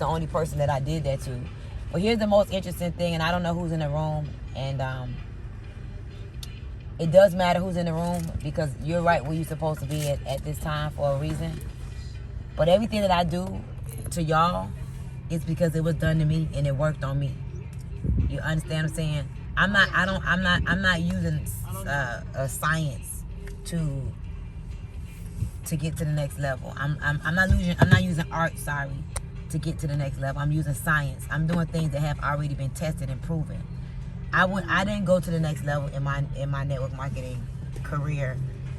the only person that I did that to. But here's the most interesting thing, and I don't know who's in the room, and it does matter who's in the room because you're right where you're supposed to be at this time for a reason. But everything that I do to y'all is because it was done to me and it worked on me. You understand what I'm saying? I'm not using science to get to the next level. I'm not using art, sorry, to get to the next level. I'm using science. I'm doing things that have already been tested and proven. I didn't go to the next level in my network marketing career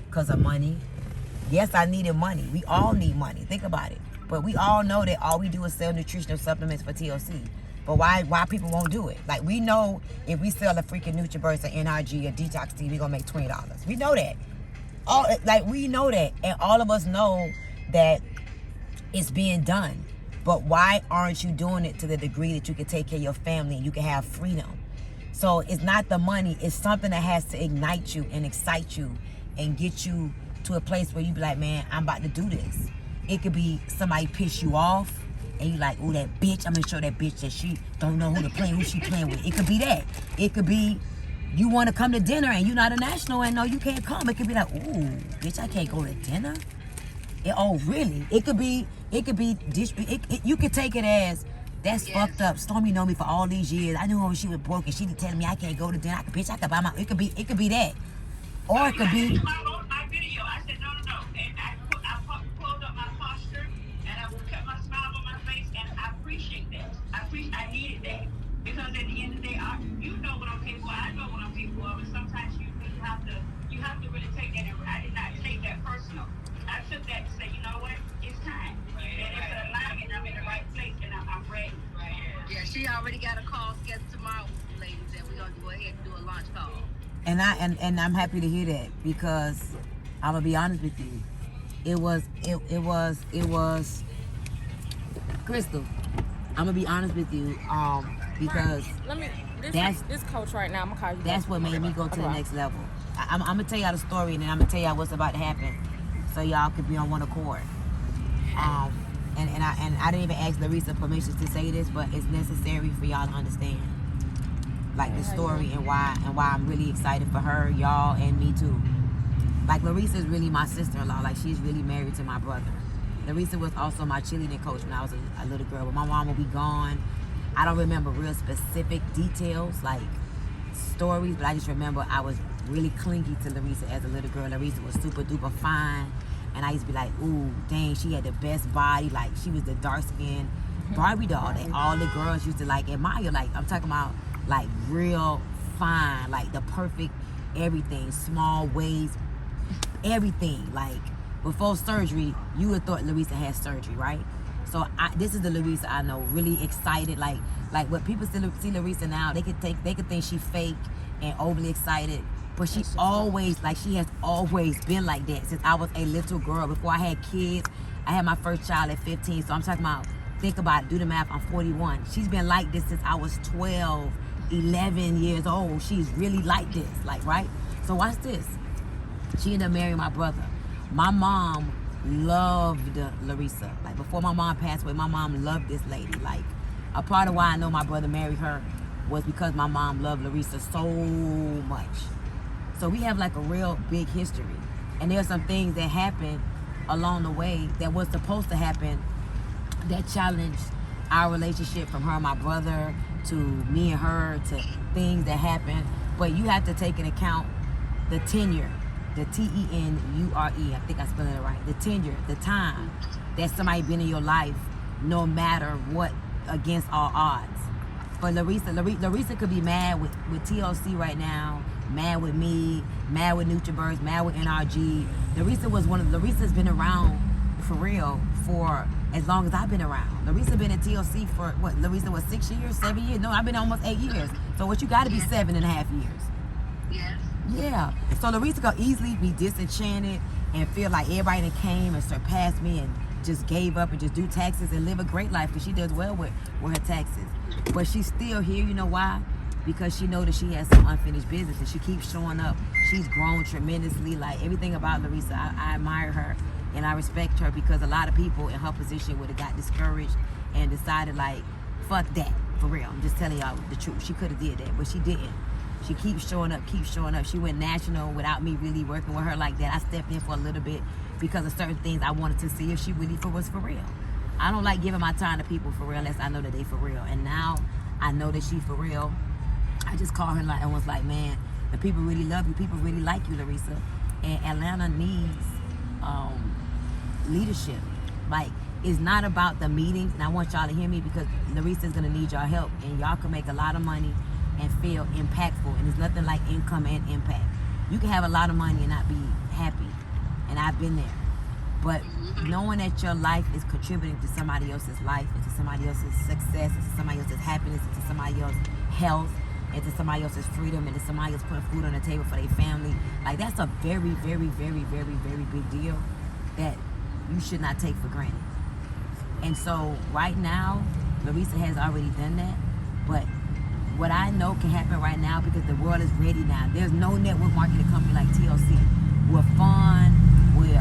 because of money. Yes, I needed money. We all need money. Think about it. But we all know that all we do is sell nutritional supplements for TLC. But why people won't do it? Like, we know if we sell a freaking NutriBurst or NRG or Detox Tea, we're going to make $20. We know that. We know that. And all of us know that it's being done. But why aren't you doing it to the degree that you can take care of your family and you can have freedom? So it's not the money. It's something that has to ignite you and excite you and get you to a place where you be like, man, I'm about to do this. It could be somebody piss you off and you like, oh, that bitch, I'm gonna show that bitch that she don't know who she playing with. It could be that. It could be you want to come to dinner and you're not a national and no, you can't come. It could be like, ooh, bitch, I can't go to dinner. Oh, really? It could be you could take it as, that's fucked up. Stormy know me for all these years. I knew her when she was broke and she didn't tell me I can't go to dinner. I could buy my, it could be that. Or it could be, my video, I said, no. And I pulled up my posture and I kept my smile on my face, and I appreciate that. I needed that. Because at the end of the day, you know what I'm capable of, I know what I'm capable of, and sometimes you have to really take that, and I did not take that personal. I took that to say, you know what, it's time. And it's an alignment, I'm in the right place, and I'm ready. Yeah, she already got a call scheduled tomorrow, ladies, and we're going to go ahead and do a launch call. and I'm happy to hear that, because I'm gonna be honest with you. It was Crystal. I'm gonna be honest with you, because this coach right now. I'm gonna call you. That's what made me go to the next level. I'm gonna tell y'all the story, and then I'm gonna tell y'all what's about to happen, so y'all could be on one accord. And I didn't even ask Larissa permission to say this, but it's necessary for y'all to understand, like, the story and why I'm really excited for her, y'all, and me too. Like, Larissa's really my sister-in-law. Like, she's really married to my brother. Larissa was also my cheerleading coach when I was a little girl, but my mom will be gone. I don't remember real specific details, like stories, but I just remember I was really clingy to Larissa as a little girl. Larissa was super duper fine, and I used to be like, ooh, dang, she had the best body. Like, she was the dark-skinned Barbie doll that all the girls used to, like, admire. Like, I'm talking about, like, real fine, like the perfect everything, small waist, everything. Like, before surgery, you would have thought Larissa had surgery, right? So this is the Larissa I know, really excited. Like when people see Larissa now, they could think she's fake and overly excited, but she has always been like that since I was a little girl. Before I had kids, I had my first child at 15. So I'm talking about, think about it, do the math, I'm 41. She's been like this since I was 12, 11 years old. She's really like this, like, right? So watch this. She ended up marrying my brother. My mom loved Larissa. Like, before my mom passed away, my mom loved this lady. Like, a part of why I know my brother married her was because my mom loved Larissa so much. So we have, like, a real big history. And there are some things that happened along the way that was supposed to happen that challenged our relationship, from her and my brother to me and her to things that happened. But you have to take into account the tenure. The tenure, I think I spelled it right. The tenure, the time that somebody been in your life, no matter what, against all odds. But Larissa could be mad with TLC right now, mad with me, mad with NutriBurst, mad with NRG. Larissa's been around for real for as long as I've been around. Larissa been at TLC for what? Larissa was 6 years, 7 years? No, I've been almost 8 years. So what, you got to be 7.5 years. Yes. Yeah. So Larissa could easily be disenchanted and feel like everybody that came and surpassed me and just gave up and just do taxes and live a great life, because she does well with her taxes. But she's still here. You know why? Because she knows that she has some unfinished business and she keeps showing up. She's grown tremendously. Like, everything about Larissa, I admire her and I respect her, because a lot of people in her position would have got discouraged and decided like, fuck that, for real. I'm just telling y'all the truth. She could have did that, but she didn't. She keeps showing up. She went national without me really working with her like that. I stepped in for a little bit because of certain things I wanted to see if she really was for real. I don't like giving my time to people for real unless I know that they for real. And now I know that she for real. I just called her and was like, man, the people really love you. People really like you, Larissa. And Atlanta needs leadership. Like, it's not about the meetings, and I want y'all to hear me because Larissa's gonna need y'all help, and y'all can make a lot of money and feel impactful. And there's nothing like income and impact. You can have a lot of money and not be happy, and I've been there. But knowing that your life is contributing to somebody else's life, and to somebody else's success, and to somebody else's happiness, and to somebody else's health, and to somebody else's freedom, and to somebody else putting food on the table for their family, like that's a very, very, very, very, very big deal that you should not take for granted. And so right now, Larissa has already done that, but what I know can happen right now, because the world is ready now. There's no network marketing company like TLC. We're fun, we're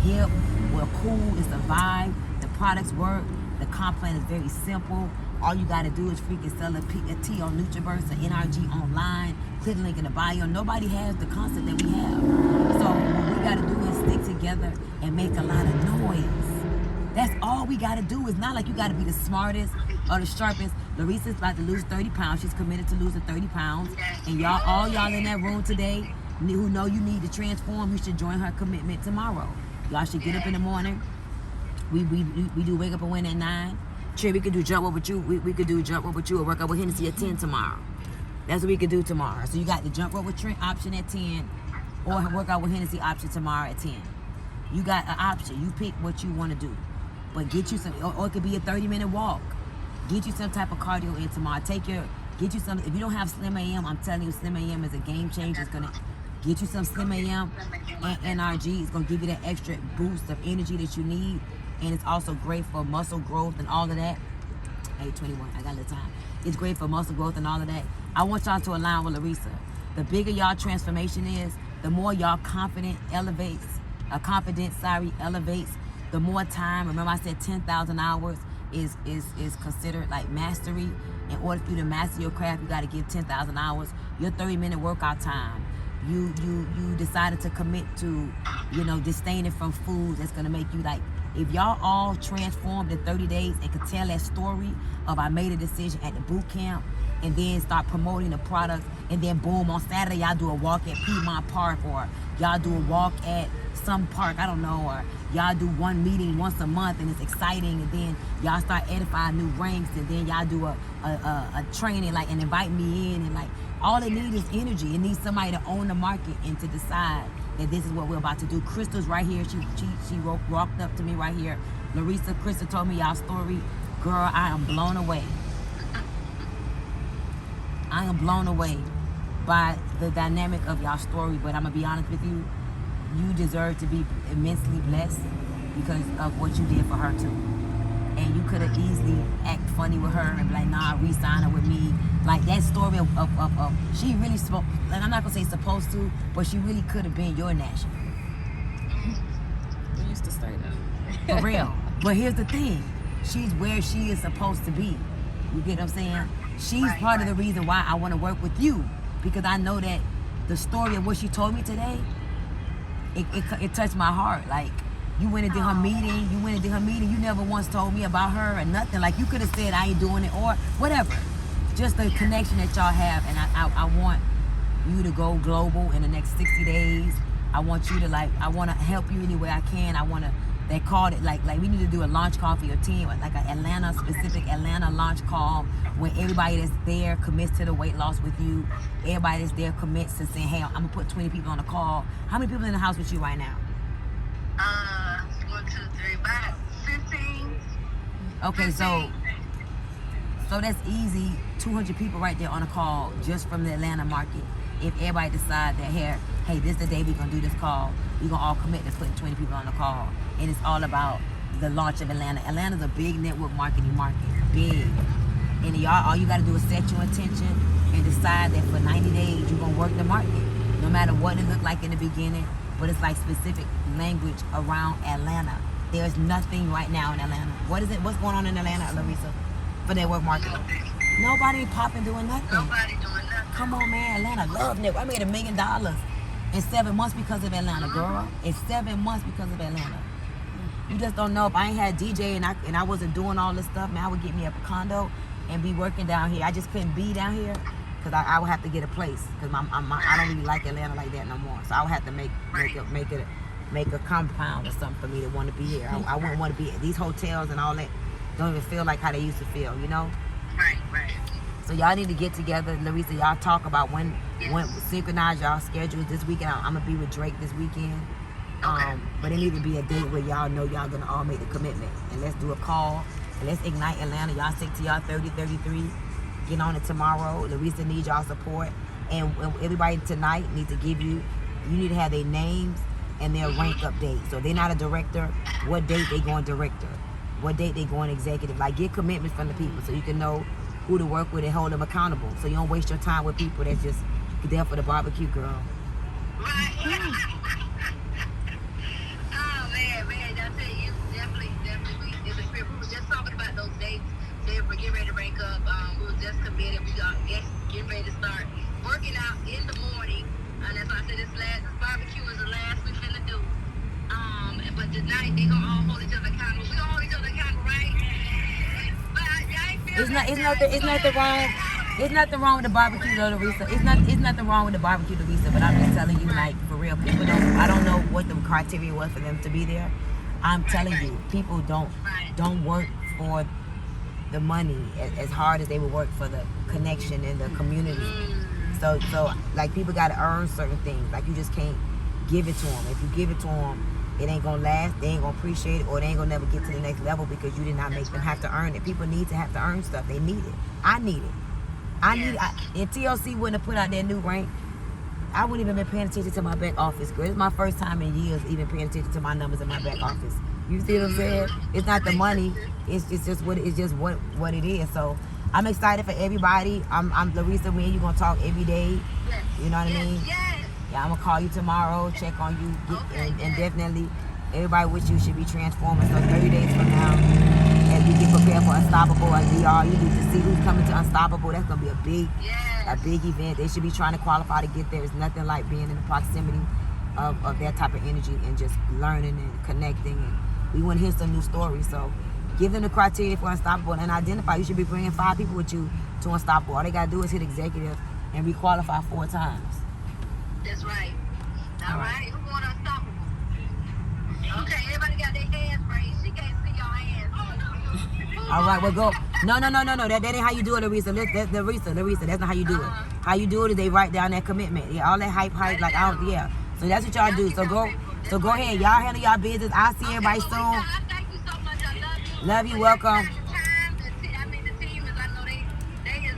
hip, we're cool, it's a vibe, the products work, the comp plan is very simple. All you gotta do is freaking sell a tea on Nutriverse or NRG online, click the link in the bio. Nobody has the concept that we have. So what we gotta do is stick together and make a lot of noise. That's all we gotta do. It's not like you gotta be the smartest or the sharpest. Larissa's about to lose 30 pounds. She's committed to losing 30 pounds. And all y'all in that room today who know you need to transform, you should join her commitment tomorrow. Y'all should get up in the morning. We do wake up and win at 9. Sure, we could do jump up with you. We could do jump up with you or work out with Hennessy at 10 tomorrow. That's what we could do tomorrow. So you got the jump rope with Trent option at 10 or work out with Hennessy option tomorrow at 10. You got an option. You pick what you want to do. But get you some, or it could be a 30-minute walk. Get you some type of cardio in tomorrow. Get you some, if you don't have Slim AM, I'm telling you, Slim AM is a game changer. It's going to get you some Slim AM and NRG. It's going to give you that extra boost of energy that you need. And it's also great for muscle growth and all of that. 8:21, I got a little time. It's great for muscle growth and all of that. I want y'all to align with Larissa. The bigger y'all transformation is, the more y'all confidence elevates, the more time. Remember I said 10,000 hours is considered like mastery. In order for you to master your craft, you got to give 10,000 hours. Your 30-minute workout time. You decided to commit to, disdaining from foods that's gonna make you like. If y'all all transformed in 30 days and could tell that story of I made a decision at the boot camp and then start promoting the products, and then boom, on Saturday y'all do a walk at Piedmont Park, or y'all do a walk at some park, I don't know, or y'all do one meeting once a month and it's exciting, and then y'all start edifying new ranks, and then y'all do a training like and invite me in, and like all it needs is energy. It needs somebody to own the market and to decide that this is what we're about to do. Crystal's right here. She walked up to me right here. Larissa, Crystal told me y'all story. Girl, I am blown away. I am blown away by the dynamic of y'all story, but I'm gonna be honest with you, you deserve to be immensely blessed because of what you did for her too. And you could have easily act funny with her and be like, nah, re-sign her with me. Like that story of she really spoke, like I'm not gonna say supposed to, but she really could have been your national. We used to say that. For real. But here's the thing, she's where she is supposed to be. You get what I'm saying? She's part of the reason why I want to work with you, because I know that the story of what she told me today, it touched my heart. Like, you went and did her meeting, you never once told me about her or nothing. Like, you could have said I ain't doing it or whatever. Just the connection that y'all have, and I want you to go global in the next 60 days. I want you to I want to help you any way I can. They called it like we need to do a launch call for your team, like an specific Atlanta launch call where everybody that's there commits to the weight loss with you. Everybody that's there commits to saying, hey, I'm gonna put 20 people on the call. How many people in the house with you right now? 1, 2, 3, about 15. Okay, 15. so that's easy. 200 people right there on a call just from the Atlanta market. If everybody decide that hey, this is the day we're gonna do this call, we're gonna all commit to putting 20 people on the call. And it's all about the launch of Atlanta. Atlanta's a big network marketing market, big. And y'all, all you gotta do is set your intention and decide that for 90 days you're gonna work the market. No matter what it looked like in the beginning, but it's like specific language around Atlanta There's nothing right now in Atlanta. What is it? What's going on in Atlanta, Larissa, for network marketing? Nobody popping doing nothing. Nobody doing nothing. Come on, man. Atlanta love network. I made $1 million in 7 months because of Atlanta, girl. It's 7 months because of Atlanta. You just don't know. If I ain't had DJ and I wasn't doing all this stuff, man, I would get me a condo and be working down here. I just couldn't be down here because I would have to get a place because I don't really like Atlanta like that no more. So I would have to make a compound or something for me to want to be here. I wouldn't want to be at these hotels and all that. Don't even feel like how they used to feel, you know? Right. So y'all need to get together, Larissa. Y'all talk about when synchronize y'all schedules this weekend. I'm gonna be with Drake this weekend. Okay. But it need to be a date where y'all know y'all gonna all make the commitment. And let's do a call. And let's ignite Atlanta. Y'all stick to y'all 30-33. Get on it tomorrow. Larissa needs y'all support. And everybody tonight needs to you need to have their names and their rank update. So if they're not a director, what date they going director? What date they going executive? Like, get commitments from the people so you can know who to work with and hold them accountable. So you don't waste your time with people that's just there for the barbecue, girl. Right. Oh man, I tell you, definitely in the spirit. We were just talking about those dates. They were getting ready to break up. We were just committed. We got getting ready to start working out in the morning. And that's why I said this barbecue is the last we finna do. But tonight they gonna all hold each other accountable. We gonna hold each other accountable, right? But I ain't feel It's nothing wrong with the barbecue, though, Larissa. It's nothing wrong with the barbecue, Larissa. But I'm just telling you, like, for real, people don't. I don't know what the criteria was for them to be there. I'm telling you, people don't work for the money as hard as they would work for the connection and the community. So like, people got to earn certain things. Like, you just can't give it to them. If you give it to them, it ain't gonna last. They ain't gonna appreciate it, or they ain't gonna never get to the next level because you did not make them have to earn it. People need to have to earn stuff. They need it. I need it. If TLC wouldn't have put out their new rank, I wouldn't even been paying attention to my back office, girl. It's my first time in years even paying attention to my numbers in my back office. You see what I'm saying? It's not the money. It's just what it is. So I'm excited for everybody. I'm Larissa. Me and you gonna talk every day. You know what I mean? Yeah, I'm gonna call you tomorrow, check on you, and definitely everybody with you should be transforming. So 30 days from now, as we get prepared for Unstoppable and VR, you need to see who's coming to Unstoppable. That's gonna be a big event. They should be trying to qualify to get there. It's nothing like being in the proximity of that type of energy and just learning and connecting. And we want to hear some new stories. So give them the criteria for Unstoppable and identify. You should be bringing 5 people with you to Unstoppable. All they gotta do is hit executive and requalify 4 times. That's right. All right. Who want Unstoppable? Okay, everybody got their hands raised. She can't see your hands. All right, well, go. No. That ain't how you do it, Larissa. Larissa, that's not how you do it. How you do it is they write down that commitment. Yeah, all that hype, like, yeah. So that's what y'all do. So go ahead. Y'all handle y'all business. I'll see everybody soon. Thank you so much. I love you. Love you. Welcome. The team is, I know they is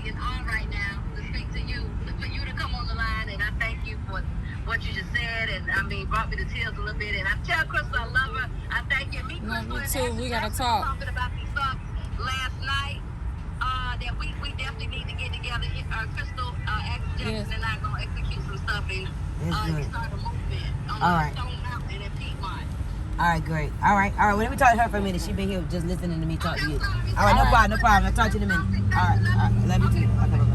in on right now to speak to you, for you to come on the line, and I thank you for what you just said, and brought me to tears a little bit, and I tell Crystal I love her. I thank you. Love you too. We gotta talk. talk. Talking about these stuff last night, that we definitely need to get together. Crystal, Jackson and I are gonna execute some stuff and start a movement on Stone Mountain and Piedmont. All right, great. All right. Well, let me talk to her for a minute. She been here just listening to me talk to you. All right, no problem. I'll talk to you in a minute. All right. Love you too. Okay, bye-bye.